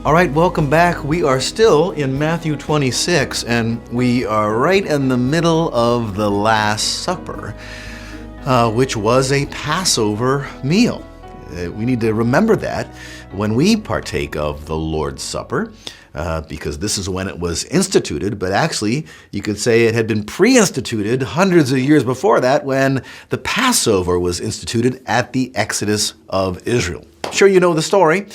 All right, welcome back. We are still in Matthew 26, and we are right in the middle of the Last Supper, which was a Passover meal. We need to remember that when we partake of the Lord's Supper, because this is when it was instituted, but actually you could say it had been pre-instituted hundreds of years before that when the Passover was instituted at the Exodus of Israel. Sure, you know the story.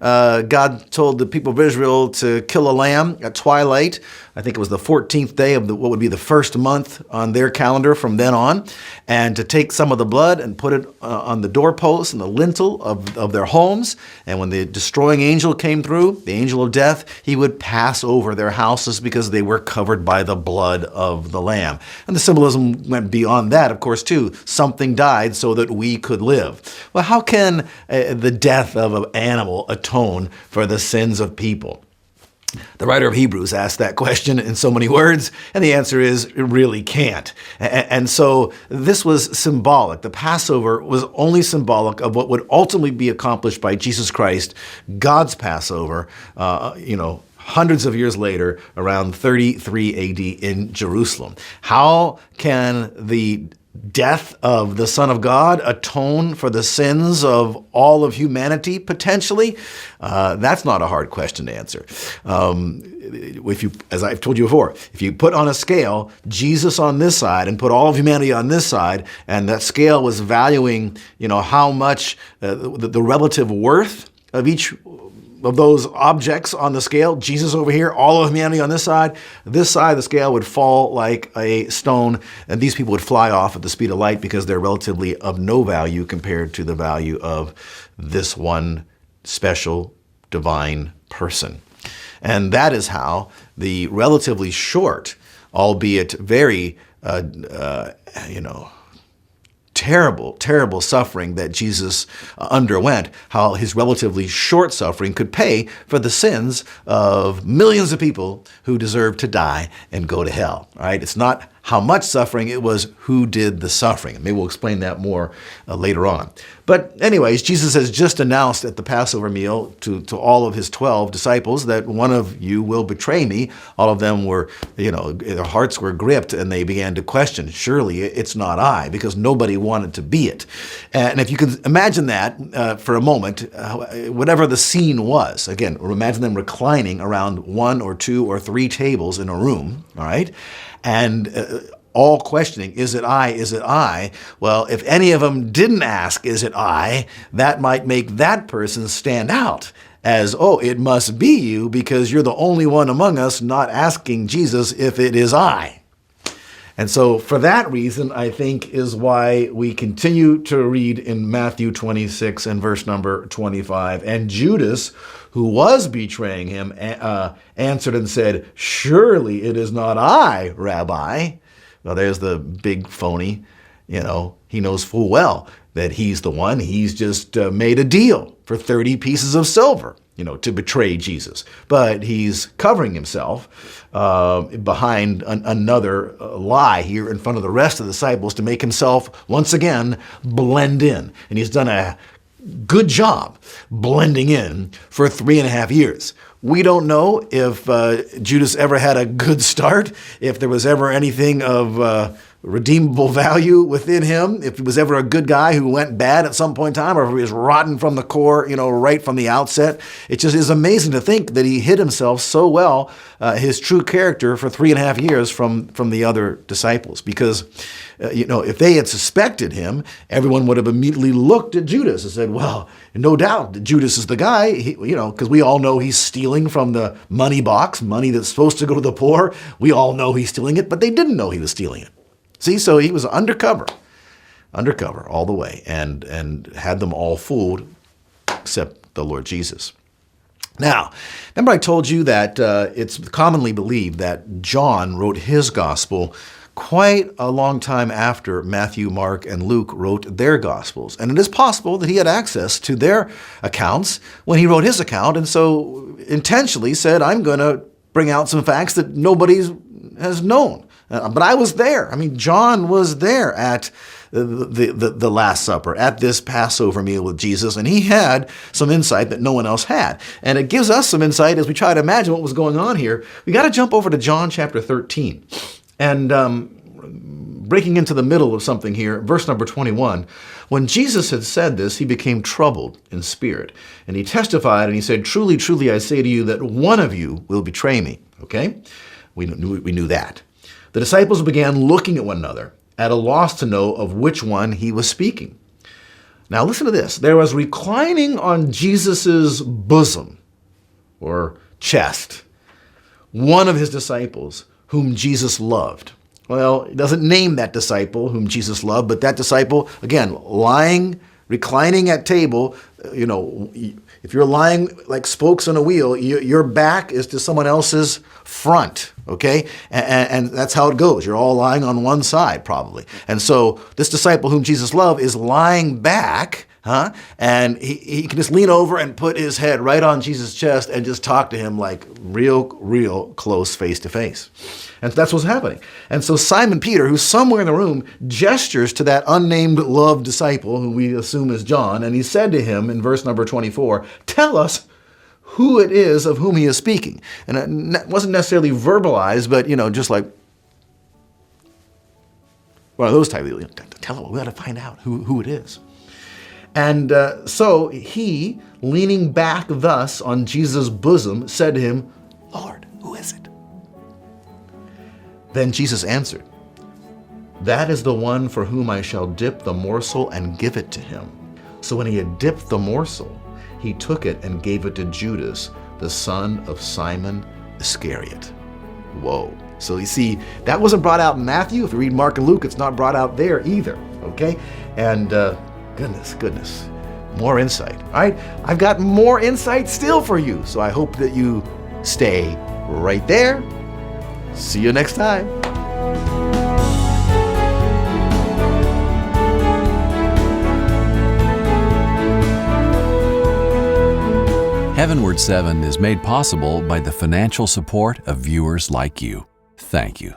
God told the people of Israel to kill a lamb at twilight. I think it was the 14th day of what would be the first month on their calendar from then on, and to take some of the blood and put it on the doorposts and the lintel of their homes. And when the destroying angel came through, the angel of death, he would pass over their houses because they were covered by the blood of the lamb. And the symbolism went beyond that, of course, too. Something died so that we could live. Well, how can the death of an animal atone for the sins of people? The writer of Hebrews asked that question in so many words, and the answer is it really can't. And so this was symbolic. The Passover was only symbolic of what would ultimately be accomplished by Jesus Christ, God's Passover, hundreds of years later, around 33 AD in Jerusalem. How can the death of the Son of God atone for the sins of all of humanity, potentially? That's not a hard question to answer. As I've told you before, if you put on a scale Jesus on this side and put all of humanity on this side, and that scale was valuing, how much the relative worth of each of those objects on the scale, Jesus over here, all of humanity on this side of the scale would fall like a stone, and these people would fly off at the speed of light because they're relatively of no value compared to the value of this one special divine person. And that is how the relatively short, albeit very, terrible suffering that Jesus underwent, how his relatively short suffering could pay for the sins of millions of people who deserve to die and go to hell. All right? It's not how much suffering, it was who did the suffering. Maybe we'll explain that more later on. But anyways, Jesus has just announced at the Passover meal to all of his 12 disciples that one of you will betray me. All of them were, their hearts were gripped, and they began to question, surely it's not I, because nobody wanted to be it. And if you can imagine that for a moment, whatever the scene was, again, imagine them reclining around one or two or three tables in a room, all right? And all questioning, is it I, is it I? Well, if any of them didn't ask, is it I, that might make that person stand out as, oh, it must be you because you're the only one among us not asking Jesus if it is I. And so for that reason, I think is why we continue to read in Matthew 26 and verse number 25. And Judas, who was betraying him, answered and said, surely it is not I, Rabbi. Well, there's the big phony. He knows full well that he's the one. He's just made a deal for 30 pieces of silver, to betray Jesus. But he's covering himself behind another lie here in front of the rest of the disciples to make himself once again blend in. And he's done a good job blending in for 3.5 years. We don't know if Judas ever had a good start, if there was ever anything of redeemable value within him, if he was ever a good guy who went bad at some point in time, or if he was rotten from the core, right from the outset. It just is amazing to think that he hid himself so well, his true character, for 3.5 years from the other disciples. Because, if they had suspected him, everyone would have immediately looked at Judas and said, well, no doubt that Judas is the guy, because we all know he's stealing from the money box, money that's supposed to go to the poor. We all know he's stealing it, but they didn't know he was stealing it. See, so he was undercover all the way, and had them all fooled except the Lord Jesus. Now, remember I told you that it's commonly believed that John wrote his gospel quite a long time after Matthew, Mark, and Luke wrote their Gospels. And it is possible that he had access to their accounts when he wrote his account, and so intentionally said, I'm going to bring out some facts that nobody has known But I was there. I mean, John was there at the Last Supper, at this Passover meal with Jesus, and he had some insight that no one else had. And it gives us some insight as we try to imagine what was going on here. We got to jump over to John chapter 13. And breaking into the middle of something here, verse number 21, when Jesus had said this, he became troubled in spirit. And he testified and he said, "Truly, truly, I say to you that one of you will betray me." Okay? We knew that. The disciples began looking at one another, at a loss to know of which one he was speaking. Now listen to this. There was reclining on Jesus's bosom, or chest, one of his disciples whom Jesus loved. Well, it doesn't name that disciple whom Jesus loved, but that disciple, again, lying, reclining at table. You know, if you're lying like spokes on a wheel, your back is to someone else's front, okay? And that's how it goes. You're all lying on one side, probably. And so this disciple whom Jesus loved is lying back, and he can just lean over and put his head right on Jesus' chest and just talk to him like real close, face to face. And that's what's happening. And so Simon Peter, who's somewhere in the room, gestures to that unnamed loved disciple, who we assume is John, and he said to him in verse number 24, "Tell us who it is of whom he is speaking." And it wasn't necessarily verbalized, but, just like one of those type of, tell us, we got to find out who it is. And so he, leaning back thus on Jesus' bosom, said to him, "Lord, who is it?" Then Jesus answered, "That is the one for whom I shall dip the morsel and give it to him." So when he had dipped the morsel, he took it and gave it to Judas, the son of Simon Iscariot. Whoa. So you see, that wasn't brought out in Matthew. If you read Mark and Luke, it's not brought out there either, okay? And goodness, more insight. All right, I've got more insight still for you, so I hope that you stay right there. See you next time. HeavenWord 7 is made possible by the financial support of viewers like you. Thank you.